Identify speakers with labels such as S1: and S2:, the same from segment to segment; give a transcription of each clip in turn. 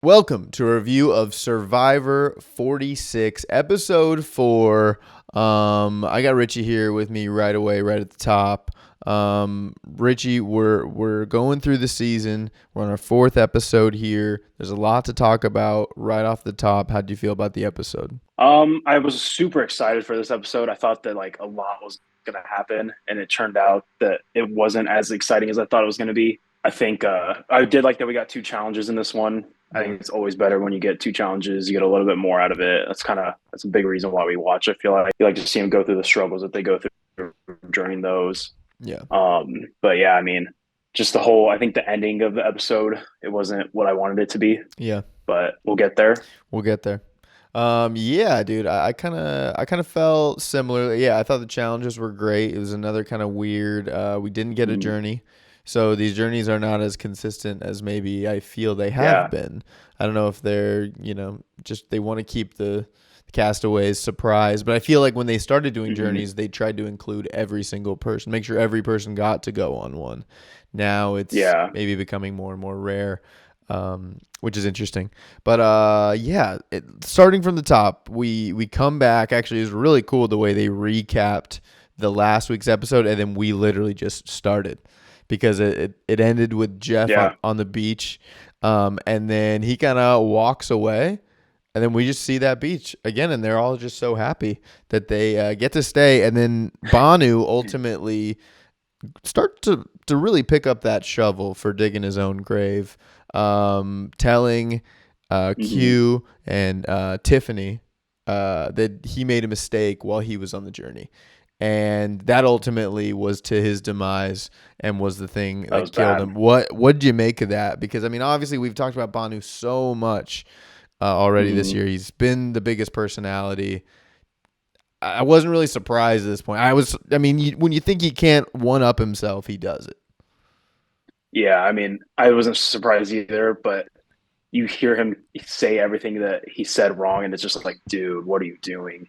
S1: Welcome to a review of Survivor 46, episode 4. I got Richie here with me right away, right at the top. Richie, we're going through the season. We're on our 4th episode here. There's a lot to talk about right off the top. How do you feel about the episode?
S2: I was super excited for this episode. I thought that a lot was going to happen, and it turned out that it wasn't as exciting as I thought it was going to be. I think I did like that we got two challenges in this one. I
S1: Yeah.
S2: think it's always better when you get two challenges. You get a little bit more out of it. That's a big reason why we watch. I feel like you like to see them go through the struggles that they go through during those.
S1: Yeah.
S2: But yeah, I mean, just the whole. I think the ending of the episode it wasn't what I wanted it to be,
S1: Yeah.
S2: but we'll get there.
S1: We'll get there. Yeah, dude, I kind of felt similar. Yeah, I thought the challenges were great. It was another kind of weird. We didn't get a
S2: Mhm.
S1: journey, so these journeys are not as consistent as maybe I feel they have
S2: Yeah.
S1: been. I don't know if they're, just they want to keep the castaways surprised, but I feel like when they started doing
S2: hmm
S1: journeys, they tried to include every single person, make sure every person got to go on one. Now it's
S2: Yeah.
S1: maybe becoming more and more rare, which is interesting. But yeah, starting from the top, we come back. Actually, it was really cool the way they recapped the last week's episode, and then we literally just started because it ended with Jeff
S2: Yeah.
S1: on the beach, and then he kind of walks away. And then we just see that beach again, and they're all just so happy that they get to stay. And then Banu ultimately start to really pick up that shovel for digging his own grave, telling
S2: hmm
S1: Q and Tiffany that he made a mistake while he was on the journey. And that ultimately was to his demise and was the thing
S2: That
S1: that
S2: was
S1: killed
S2: bad.
S1: him. What did you make of that? Because I mean, obviously we've talked about Banu so much already this
S2: hmm
S1: year. He's been the biggest personality. I wasn't really surprised at this point. I mean, when you think he can't one up himself, he does it.
S2: Yeah, I mean, I wasn't surprised either, but you hear him say everything that he said wrong, and it's just like, dude, what are you doing?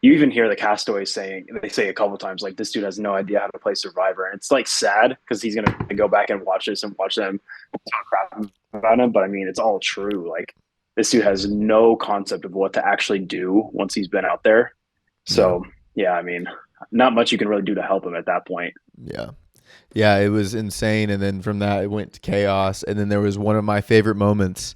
S2: You even hear the castaways saying, they say a couple times, like, this dude has no idea how to play Survivor. And it's like sad because he's going to go back and watch this and watch them talk crap about him. But I mean, it's all true. Like, this dude has no concept of what to actually do once he's been out there.
S1: Yeah,
S2: So, yeah, I mean, not much you can really do to help him at that point.
S1: yeah, yeah. It was insane, and then from that it went to chaos. And then there was one of my favorite moments,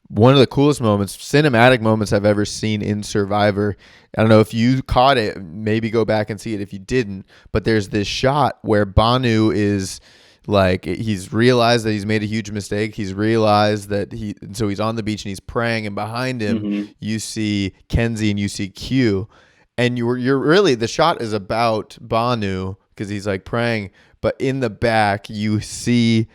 S1: one of the coolest moments, cinematic moments I've ever seen in Survivor. I don't know if you caught it. Maybe go back and see it if you didn't. But there's this shot where Banu is like he's realized that he's made a huge mistake. He's realized that so he's on the beach and he's praying, and behind him
S2: hmm
S1: you see Kenzie and you see Q, and you're really the shot is about Banu because he's like praying, but in the back you see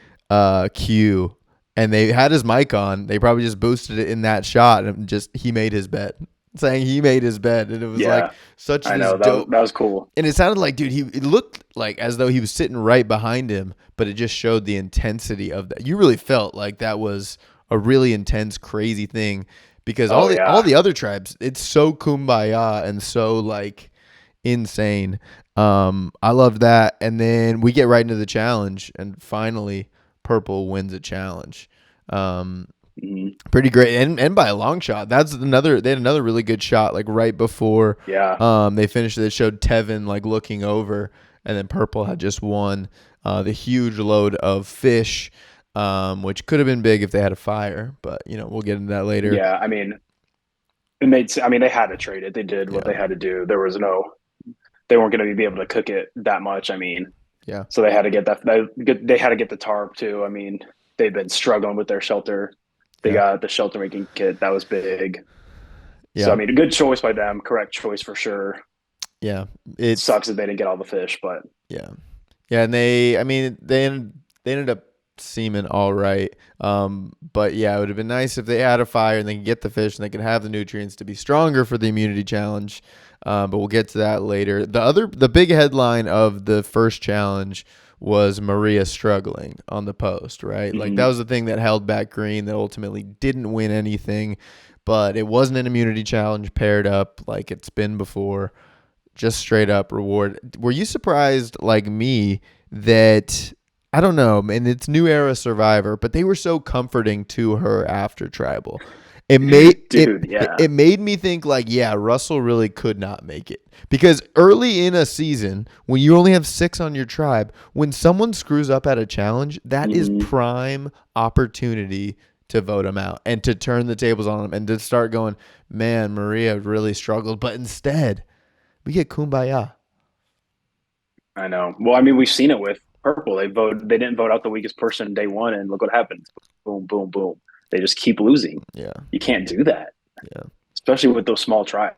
S1: Q, and they had his mic on. They probably just boosted it in that shot, and just he made his bed, saying he made his bed, and it was like
S2: Yeah,
S1: such
S2: I
S1: this
S2: know.
S1: dope.
S2: That was cool.
S1: And it sounded like, dude, it looked like as though he was sitting right behind him, but it just showed the intensity of that. You really felt like that was a really intense, crazy thing because
S2: Oh,
S1: all
S2: yeah.
S1: the other tribes, it's so kumbaya and so like insane. I loved that, and then we get right into the challenge, and finally, Purple wins a challenge. Um,
S2: hmm
S1: Pretty great, and by a long shot. That's another. They had another really good shot, like right before
S2: Yeah.
S1: they finished it. It showed Tevin like looking over, and then Purple had just won the huge load of fish, which could have been big if they had a fire. But we'll get into that later.
S2: Yeah. I mean, I mean, they had to trade it. They did what
S1: Yeah,
S2: they had to do. There was no, they weren't going to be able to cook it that much. I mean,
S1: yeah,
S2: so they had to get that. They had to get the tarp too. I mean, they've been struggling with their shelter. They
S1: yeah,
S2: got the shelter making kit. That was big. So I
S1: yeah,
S2: mean, a good choice by them. Correct choice for sure.
S1: yeah. It's
S2: Sucks that they didn't get all the fish, but
S1: yeah. Yeah, and I mean, they ended up seeming all right. But yeah, it would have been nice if they had a fire and they could get the fish and they could have the nutrients to be stronger for the immunity challenge. But we'll get to that later. The big headline of the first challenge was Maria struggling on the post, right? Like that
S2: mhm.
S1: was the thing that held back Green that ultimately didn't win anything. But it wasn't an immunity challenge paired up like it's been before, just straight up reward. Were you surprised, like me, that I don't know, and it's New Era Survivor, but they were so comforting to her after Tribal. It made
S2: Dude, yeah.
S1: it made me think like, yeah, Russell really could not make it because early in a season, when you only have 6 on your tribe, when someone screws up at a challenge, that is
S2: Hmm.
S1: prime opportunity to vote them out and to turn the tables on them and to start going, man, Maria really struggled, but instead we get Kumbaya.
S2: I know. Well, I mean, we've seen it with Purple. They didn't vote out the weakest person day one, and look what happens. Boom, boom, boom. They just keep losing.
S1: Yeah,
S2: You can't do that,
S1: yeah,
S2: especially with those small tribes.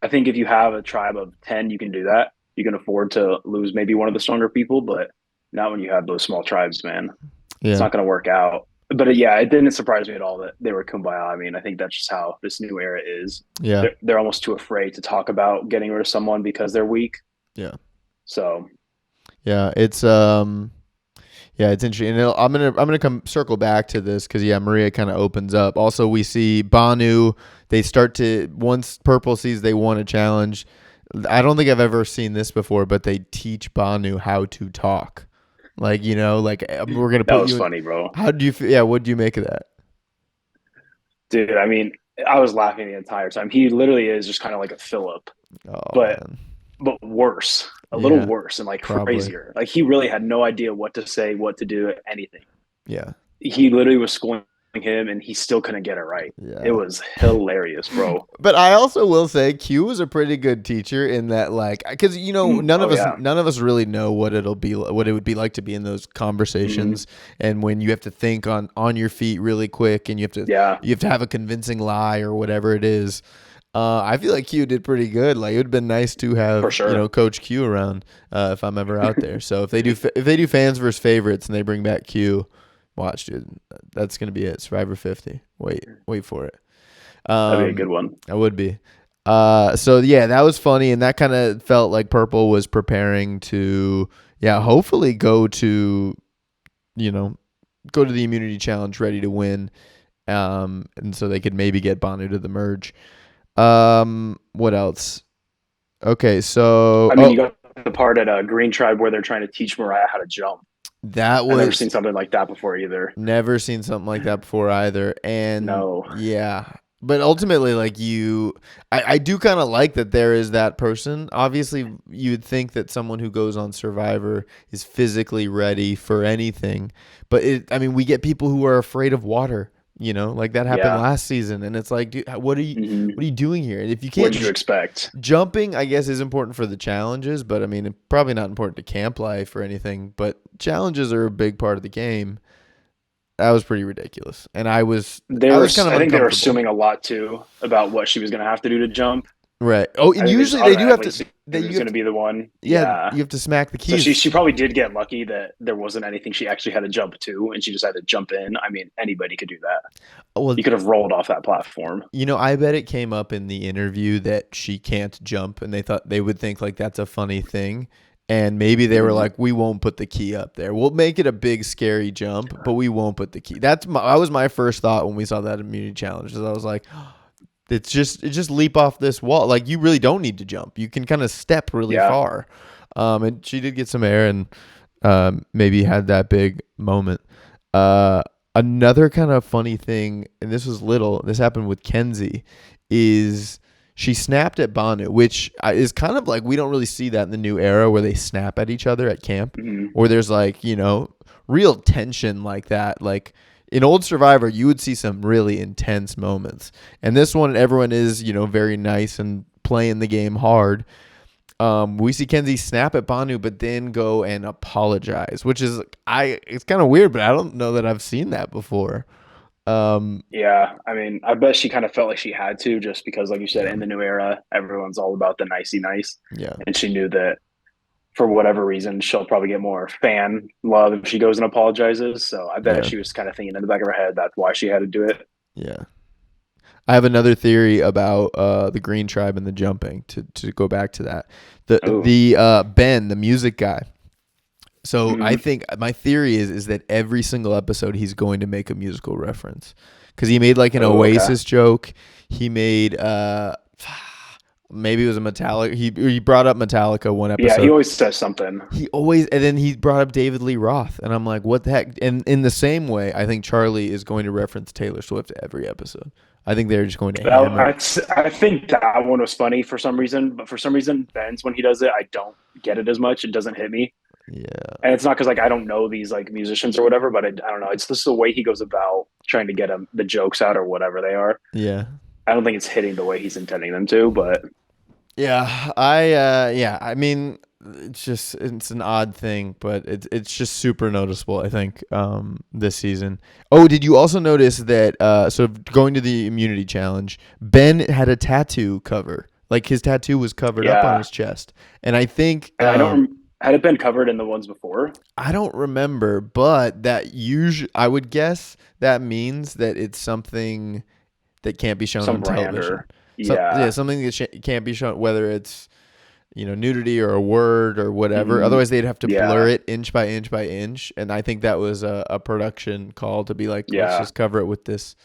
S2: I think if you have a tribe of 10, you can do that. You can afford to lose maybe one of the stronger people, but not when you have those small tribes, man. It's
S1: yeah,
S2: not going to work out. But yeah, it didn't surprise me at all that they were kumbaya. I mean, I think that's just how this new era is.
S1: yeah,
S2: They're almost too afraid to talk about getting rid of someone because they're weak.
S1: yeah,
S2: So
S1: yeah. Yeah, it's interesting. And I'm gonna come circle back to this because yeah, Maria kind of opens up. Also, we see Banu. They start to once Purple sees they won a challenge. I don't think I've ever seen this before, but they teach Banu how to talk. Like like we're gonna
S2: that
S1: put
S2: was
S1: you in.
S2: funny, bro.
S1: How do you feel? Yeah, what do you make of that?
S2: Dude, I mean, I was laughing the entire time. He literally is just kind of like a Philip,
S1: Oh
S2: but
S1: man,
S2: worse, a little
S1: yeah,
S2: worse and like
S1: probably.
S2: crazier. Like he really had no idea what to say, what to do, anything.
S1: Yeah,
S2: He literally was schooling him and he still couldn't get it right. It
S1: yeah.
S2: was hilarious, bro.
S1: But I also will say Q was a pretty good teacher in that, like, because none of
S2: Oh
S1: us
S2: yeah.
S1: really know what what it would be like to be in those
S2: Hmm.
S1: conversations, and when you have to think on your feet really quick, and
S2: Yeah,
S1: you have to have a convincing lie or whatever it is. I feel like Q did pretty good. Like it would have been nice to
S2: for
S1: have
S2: sure.
S1: Coach Q around if I'm ever out there. So if they do fans versus favorites and they bring back Q, watch, dude, that's gonna be it. Survivor 50. Wait for it.
S2: That'd be a good one.
S1: I would be. So yeah, that was funny, and that kind of felt like Purple was preparing to, yeah, hopefully you know, go to the immunity challenge ready to win. And so they could maybe get Banu to the merge. What else? Okay, so
S2: I mean, you got the part at Green Tribe where they're trying to teach Mariah how to jump.
S1: that
S2: I've never
S1: was
S2: seen something like that before either.
S1: never seen something like that before either. And
S2: No.
S1: yeah. But ultimately, like I do kind of like that there is that person. Obviously, you would think that someone who goes on Survivor is physically ready for anything. But I mean, we get people who are afraid of water, like that happened
S2: Yeah.
S1: last season. And it's like, dude,
S2: Hmm.
S1: what are you doing here? And if you can't,
S2: What'd you expect?
S1: jumping, I guess, is important for the challenges, but I mean, probably not important to camp life or anything. But challenges are a big part of the game. That was pretty ridiculous, and I was kind of
S2: I think they were
S1: uncomfortable.
S2: assuming a lot too about what she was going to have to do to jump.
S1: Right. Oh,
S2: I
S1: and
S2: think they just
S1: usually they do have
S2: automatically
S1: to.
S2: assumed
S1: They
S2: he
S1: you
S2: was
S1: have
S2: going to
S1: to,
S2: be the one.
S1: yeah,
S2: Yeah.
S1: you have to smack the
S2: So
S1: keys.
S2: she probably did get lucky that there wasn't anything she actually had to jump to, and she just had to jump in. I mean, anybody could do that.
S1: Well,
S2: You could have rolled off that platform.
S1: I bet it came up in the interview that she can't jump, and they would think like that's a funny thing, and maybe they were
S2: Mhm.
S1: like, we won't put the key up there. We'll make it a big scary jump, but we won't put the key. That was my first thought when we saw that immunity challenge. Is I was like, it's just leap off this wall. Like you really don't need to jump. You can kind of step really
S2: Yeah.
S1: far. And she did get some air and maybe had that big moment. Uh, Another kind of funny thing, and this was little. This happened with Kenzie, is she snapped at Banu, which is kind of like we don't really see that in the new era where they snap at each other at camp,
S2: Hmm.
S1: or there's like real tension like that. Like in old Survivor, you would see some really intense moments, and this one, everyone is very nice and playing the game hard. We see Kenzie snap at Banu, but then go and apologize, which is it's kind of weird, but I don't know that I've seen that before. Um,
S2: Yeah. I mean, I bet she kind of felt like she had to just because, like you said,
S1: yeah,
S2: in the new era, everyone's all about the nicey nice.
S1: yeah,
S2: And she knew that for whatever reason, she'll probably get more fan love if she goes and apologizes. So I bet
S1: yeah,
S2: she was kind of thinking in the back of her head that's why she had to do it.
S1: yeah. I have another theory about the Green Tribe and the jumping. To go back to that,
S2: Oh.
S1: the Ben, the music guy. So I
S2: Hmm.
S1: think my theory is that every single episode he's going to make a musical reference because he made like an
S2: Oh, okay.
S1: Oasis joke. He made Maybe it was a Metallica. He brought up Metallica one
S2: Yeah, he
S1: episode.
S2: always says something.
S1: He always, and then he brought up David Lee Roth, and I'm like, what the heck? And in the same way, I think Charlie is going to reference Taylor Swift every episode. I think they're just going to hammer.
S2: I think that one was funny for some reason, but for some reason, Ben's when he does it, I don't get it as much. It doesn't hit me,
S1: Yeah,
S2: and it's not because like I don't know these like musicians or whatever, but I don't know. It's just the way he goes about trying to get the jokes out or whatever they are.
S1: yeah.
S2: I don't think it's hitting the way he's intending them to, but
S1: Yeah, I mean, it's an odd thing, but it's just super noticeable, I think, this season. Oh, did you also notice that so going to the immunity challenge, Ben had a tattoo cover. Like his tattoo was covered up on
S2: yeah.
S1: his chest. And I think
S2: And I don't had it been covered in the ones before.
S1: I don't remember, but that usually I would guess that means that it's something that can't be shown
S2: Some
S1: on
S2: brand
S1: television.
S2: or yeah,
S1: Something that can't be shown, whether it's nudity or a word or whatever.
S2: mhm,
S1: Otherwise, they'd have to blur
S2: yeah,
S1: it inch by inch by inch. And I think that was a production call to be like, let's
S2: yeah,
S1: just cover it with this,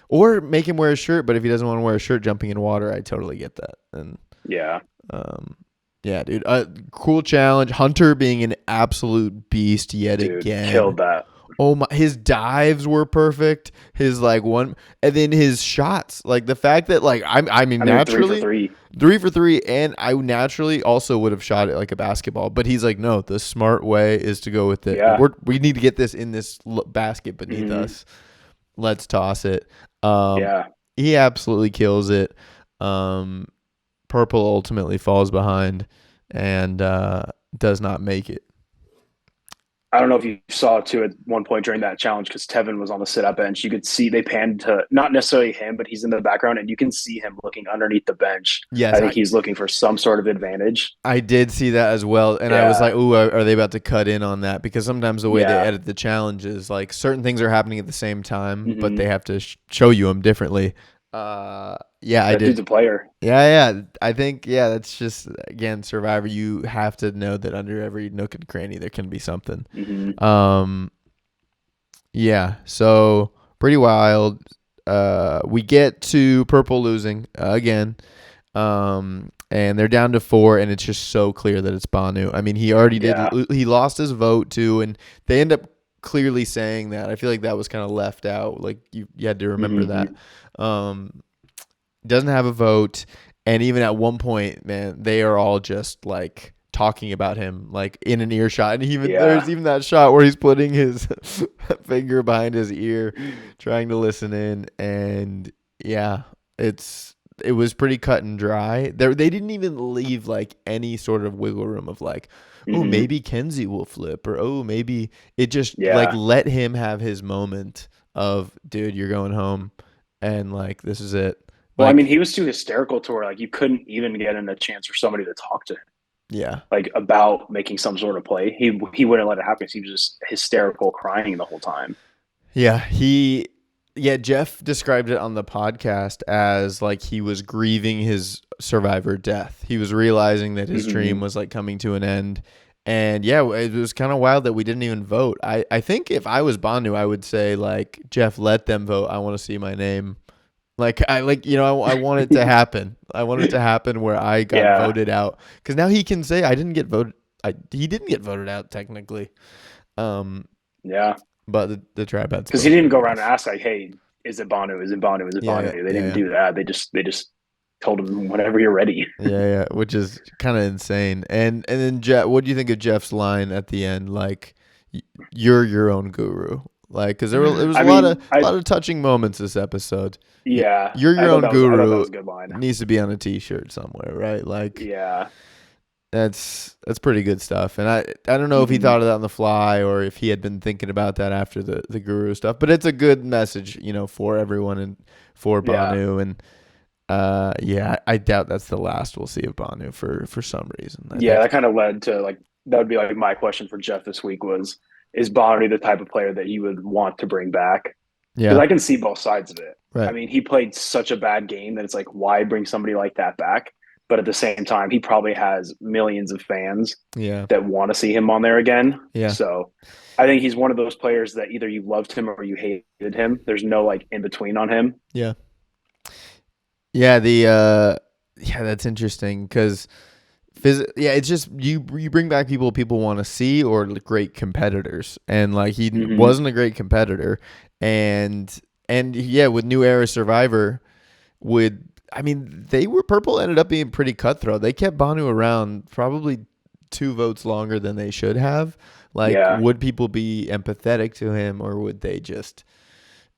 S1: or make him wear a shirt. But if he doesn't want to wear a shirt jumping in water, I totally get that. And
S2: yeah.
S1: um, yeah, dude, cool challenge. Hunter being an absolute beast yet
S2: Dude,
S1: again.
S2: killed that.
S1: Oh my, his dives were perfect. His like one, and then his shots, like the fact that like I mean
S2: I mean, three for
S1: naturally
S2: three.
S1: 3 for 3, and I naturally also would have shot it like a basketball, but he's like, no, the smart way is to go with it.
S2: Yeah,
S1: We need to get this in this basket beneath
S2: mhm,
S1: us. Let's toss it. Um,
S2: yeah.
S1: he absolutely kills it. Um, Purple ultimately falls behind and does not make it.
S2: I don't know if you saw it too at one point during that challenge because Tevin was on the sit up bench. You could see they panned to not necessarily him, but he's in the background and you can see him looking underneath the bench.
S1: Yes,
S2: I think he's looking for some sort of advantage.
S1: I did see that as well, and I was
S2: Yeah.
S1: like, "Ooh, are they about to cut in on that?" Because sometimes the way they
S2: Yeah.
S1: edit the challenges, like certain things are happening at the same time, but
S2: Hmm.
S1: they have to show you them differently. Yeah, I
S2: That dude's
S1: did.
S2: a player.
S1: Yeah. I think that's just again Survivor. You have to know that under every nook and cranny there can be something.
S2: Hmm.
S1: Um, yeah. So pretty wild. We get to Purple losing again. And they're down to 4, and it's just so clear that it's Banu. I mean, he already did.
S2: Yeah.
S1: He lost his vote too, and they end up clearly saying that. I feel like that was kind of left out. Like you had to remember
S2: Hmm.
S1: that. Doesn't have a vote, and even at one point, man, they are all just like talking about him, like in an earshot. And even
S2: Yeah.
S1: there's even that shot where he's putting his finger behind his ear, trying to listen in, and yeah, it was pretty cut and dry. They didn't even leave like any sort of wiggle room of like, oh,
S2: Hmm.
S1: maybe Kenzie will flip, or oh, maybe it just like
S2: Yeah.
S1: let him have his moment of, dude, you're going home, and like this is it.
S2: Well, I mean,
S1: Like,
S2: he was too hysterical to where like you couldn't even get in a chance for somebody to talk to him
S1: yeah,
S2: like about making some sort of play. He wouldn't let it happen. He was just hysterical, crying the whole time.
S1: yeah, Jeff described it on the podcast as like he was grieving his survivor death. He was realizing that his
S2: Hmm.
S1: dream was like coming to an end. And yeah, it was kind of wild that we didn't even vote. I think if I was Banu, I would say like, Jeff, let them vote. I want to see my name. Like I want it to happen. I want it to happen where I got
S2: Yeah.
S1: voted out, because now he can say I didn't get voted. He didn't get voted out technically. Um,
S2: Yeah.
S1: but the tribe had
S2: Because he didn't even go around and ask like, "Hey, is it Banu? Is it Banu? Is it
S1: Yeah,
S2: Banu?" They didn't
S1: yeah.
S2: do that. They just told him whenever you're ready.
S1: Yeah, which is kind of insane. And then Jeff, what do you think of Jeff's line at the end? Like, you're your own guru. Like, because there was
S2: I
S1: a
S2: mean,
S1: lot of touching moments this episode.
S2: yeah,
S1: You're your own
S2: I thought that
S1: guru
S2: was a good line.
S1: needs to be on a T-shirt somewhere, right? Like,
S2: Yeah.
S1: that's pretty good stuff. And I don't know if he
S2: Mhm.
S1: thought of that on the fly or if he had been thinking about that after the guru stuff. But it's a good message, for everyone and for
S2: Yeah.
S1: Banu. And yeah, I doubt that's the last we'll see of Banu for some reason. I
S2: Yeah,
S1: think.
S2: that kind of led to like that would be like my question for Jeff this week was, is Banu the type of player that you would want to bring back? Because
S1: Yeah,
S2: I can see both sides of it. I
S1: right.
S2: mean, he played such a bad game that it's like, why bring somebody like that back? But at the same time, he probably has millions of fans
S1: Yeah,
S2: that want to see him on there again.
S1: yeah,
S2: So I think he's one of those players that either you loved him or you hated him. There's no like in between on him.
S1: yeah, yeah. Yeah, that's interesting because yeah, it's just you bring back people want to see or great competitors, and like he
S2: Hmm.
S1: wasn't a great competitor, and yeah, with New Era Survivor, would I mean they were Purple ended up being pretty cutthroat. They kept Banu around probably 2 votes longer than they should have. Like,
S2: Yeah.
S1: would people be empathetic to him, or would they just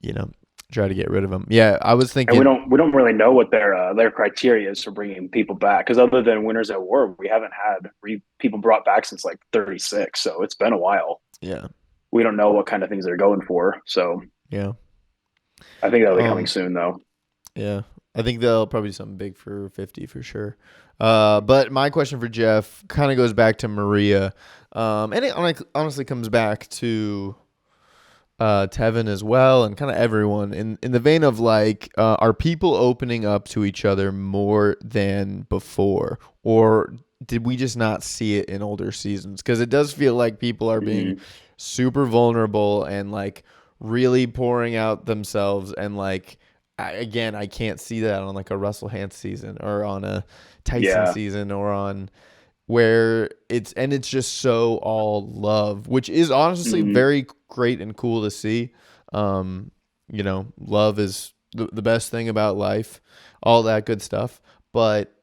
S1: you know try to get rid of him? Yeah, I was
S2: And we
S1: thinking.
S2: don't really know what their criteria is for bringing people back, because other than Winners at War, we haven't had people brought back since like 36, so it's been a while.
S1: Yeah,
S2: We don't know what kind of things they're going for, so
S1: yeah.
S2: I think that'll be coming
S1: Um,
S2: soon though.
S1: Yeah, I think they'll probably do something big for 50 for sure. But my question for Jeff kind of goes back to Maria, and it honestly comes back to Tevin as well, and kind of everyone in the vein of like, are people opening up to each other more than before, or did we just not see it in older seasons? Because it does feel like people are being
S2: Hmm.
S1: super vulnerable and like really pouring out themselves, and like again, I can't see that on like a Russell Hantz season or on a Tyson
S2: Yeah.
S1: season or on where it's just so all love, which is honestly
S2: Hmm.
S1: very great and cool to see. Love is the best thing about life, all that good stuff. But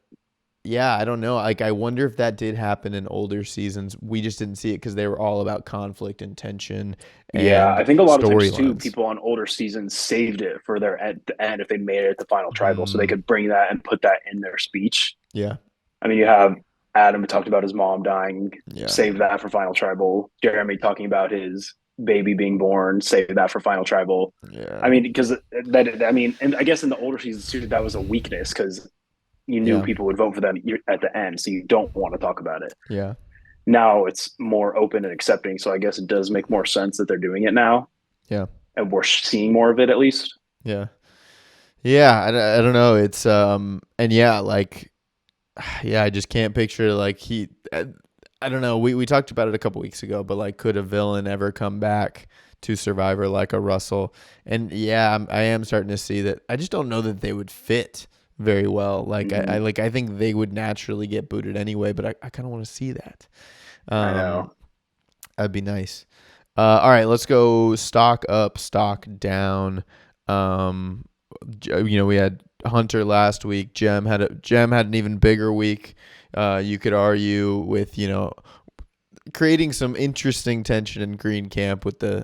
S1: yeah, I don't know. Like, I wonder if that did happen in older seasons. We just didn't see it because they were all about conflict and tension
S2: Yeah,
S1: and
S2: I think a lot of times too,
S1: storylines.
S2: people on older seasons saved it for their at the end if they made it at the final tribal, so they
S1: Mm,
S2: could bring that and put that in their speech.
S1: yeah,
S2: I mean, you have Adam who talked about his mom dying,
S1: yeah,
S2: save that for final tribal. Jeremy talking about his baby being born, save that for final tribal. I
S1: yeah,
S2: mean, because that, I mean, and I guess in the older seasons too, that was a weakness because you knew
S1: yeah,
S2: people would vote for them at the end, so you don't want to talk about it.
S1: yeah,
S2: Now it's more open and accepting, so I guess it does make more sense that they're doing it now,
S1: yeah,
S2: and we're seeing more of it at least.
S1: yeah. Yeah, I don't know. It's and yeah, like yeah, I just can't picture like I don't know. We talked about it a couple weeks ago, but like, could a villain ever come back to Survivor like a Russell? And yeah, I am starting to see that. I just don't know that they would fit very well. Like, I
S2: Mm-hmm.
S1: like I think they would naturally get booted anyway, but I kind of want to see that.
S2: I
S1: Um,
S2: know.
S1: that'd be nice. All right, let's go stock up, stock down. Um, we had Hunter last week. Jem had an even bigger week. You could argue with creating some interesting tension in Green Camp with them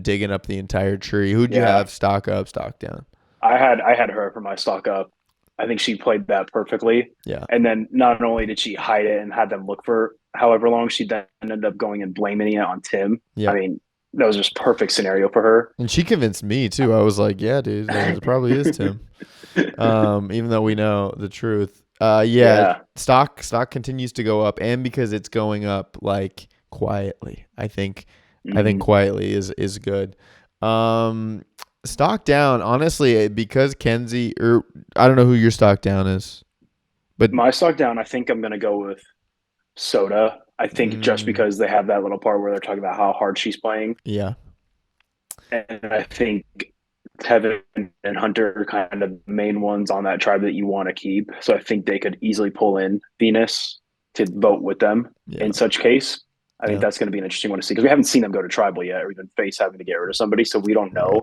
S1: digging up the entire tree. Who'd you
S2: Yeah,
S1: have stock up, stock down?
S2: I had her for my stock up. I think she played that perfectly.
S1: Yeah,
S2: And then not only did she hide it and had them look for however long, she then ended up going and blaming it on Tim. I
S1: yeah.
S2: mean, that was just perfect scenario for her.
S1: And she convinced me too. I was like, yeah, dude, like it probably is Tim. Even though we know the truth. Yeah,
S2: Yeah.
S1: stock continues to go up, and because it's going up like quietly, I think
S2: Hmm.
S1: quietly is good. Um, stock down, honestly, because Kenzie, or I don't know who your stock down is, but
S2: My stock down, I think I'm going to go with Soda. I think just
S1: mm,
S2: because they have that little part where they're talking about how hard she's playing.
S1: yeah,
S2: And I think Tevin and Hunter are kind of the main ones on that tribe that you want to keep. So I think they could easily pull in Venus to vote with them
S1: yeah,
S2: in such case. I think
S1: yeah,
S2: that's going to be an interesting one to see because we haven't seen them go to tribal yet or even face having to get rid of somebody. So we don't
S1: right.
S2: know.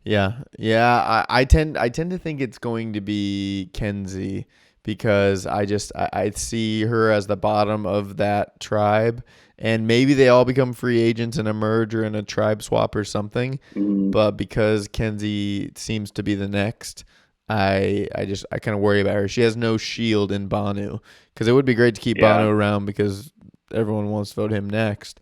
S1: Yeah, yeah. I tend to think it's going to be Kenzie because I see her as the bottom of that tribe, and maybe they all become free agents in a merge or in a tribe swap or something.
S2: Mm,
S1: But because Kenzie seems to be the next, I kind of worry about her. She has no shield in Banu because it would be great to keep Banu
S2: yeah.
S1: around because everyone wants to vote him next.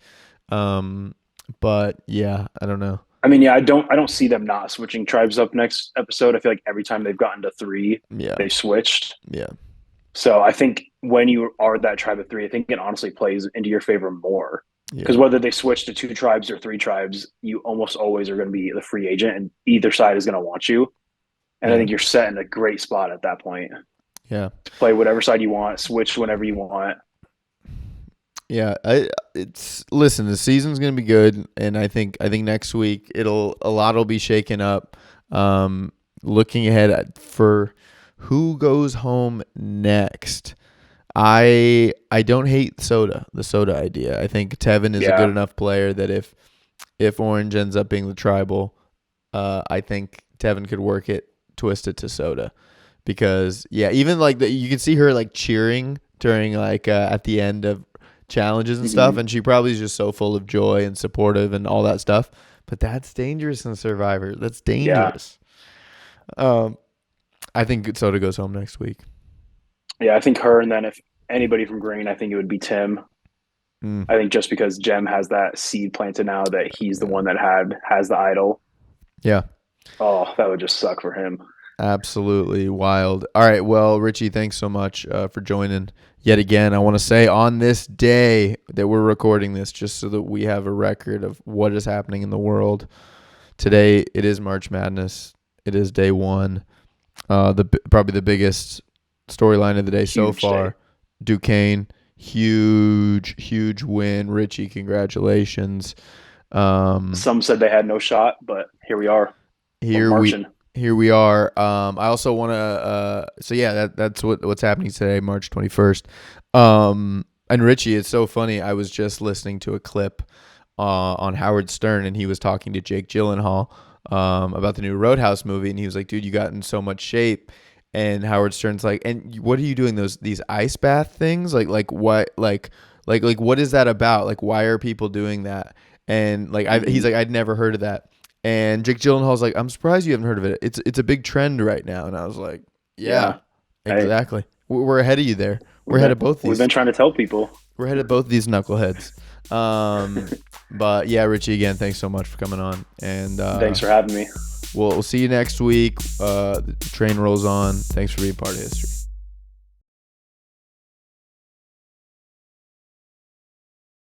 S1: Um, but yeah, I don't know.
S2: I mean, yeah, I don't see them not switching tribes up next episode. I feel like every time they've gotten to three,
S1: Yeah,
S2: they've switched.
S1: yeah.
S2: So I think when you are that tribe of three, I think it honestly plays into your favor more.
S1: Yeah.
S2: Because whether they switch to two tribes or three tribes, you almost always are going to be the free agent, and either side is going to want you. And I
S1: Yeah.
S2: think you're set in a great spot at that point
S1: Yeah.
S2: to play whatever side you want, switch whenever you want.
S1: Yeah. It's listen, the season's gonna be good, and I think next week a lot will be shaken up. Looking ahead for Who goes home next? I don't hate the soda idea. I think Tevin is a good
S2: Yeah.
S1: enough player that if Orange ends up being the tribal, I think Tevin could work it, twist it to soda, because yeah, even like you can see her like cheering during like at the end of challenges and stuff,
S2: Hmm.
S1: and she probably is just so full of joy and supportive and all that stuff. But that's dangerous in Survivor. That's
S2: Yeah.
S1: dangerous. Um, I think soda goes home next week.
S2: Yeah. I think her, and then if anybody from Green, I think it would be Tim.
S1: Mm,
S2: I think just because Jem has that seed planted now that he's the
S1: yeah.
S2: one that has the idol.
S1: Yeah.
S2: Oh, that would just suck for him.
S1: Absolutely wild. All right. Well, Richie, thanks so much for joining yet again. I want to say on this day that we're recording this, just so that we have a record of what is happening in the world. Today, it is March Madness. It is day one. Probably the biggest storyline of the day so
S2: Huge
S1: far.
S2: day.
S1: Duquesne, huge win. Richie, congratulations.
S2: Some said they had no shot, but here we are. We're
S1: Here we
S2: marching.
S1: here we are. I also want to. So yeah, that's what's happening today, March 21st. And Richie, it's so funny. I was just listening to a clip on Howard Stern, and he was talking to Jake Gyllenhaal about the new Roadhouse movie, and he was like, "Dude, you got in so much shape." And Howard Stern's like, "And what are you doing these ice bath things? Like what what is that about? Like why are people doing that?" And like he's
S2: Hmm.
S1: like, "I'd never heard of that." And Jake Gyllenhaal's like, "I'm surprised you haven't heard of it. It's a big trend right now." And I was like, "Yeah,
S2: Yeah. Hey,
S1: exactly. We're ahead of you there. We're ahead of both
S2: we've been
S1: these.
S2: trying to tell people.
S1: We're ahead of both these knuckleheads." But yeah, Richie, again, thanks so much for coming on, and
S2: Thanks for having me.
S1: we'll see you next week. The train rolls on. Thanks for being part of history.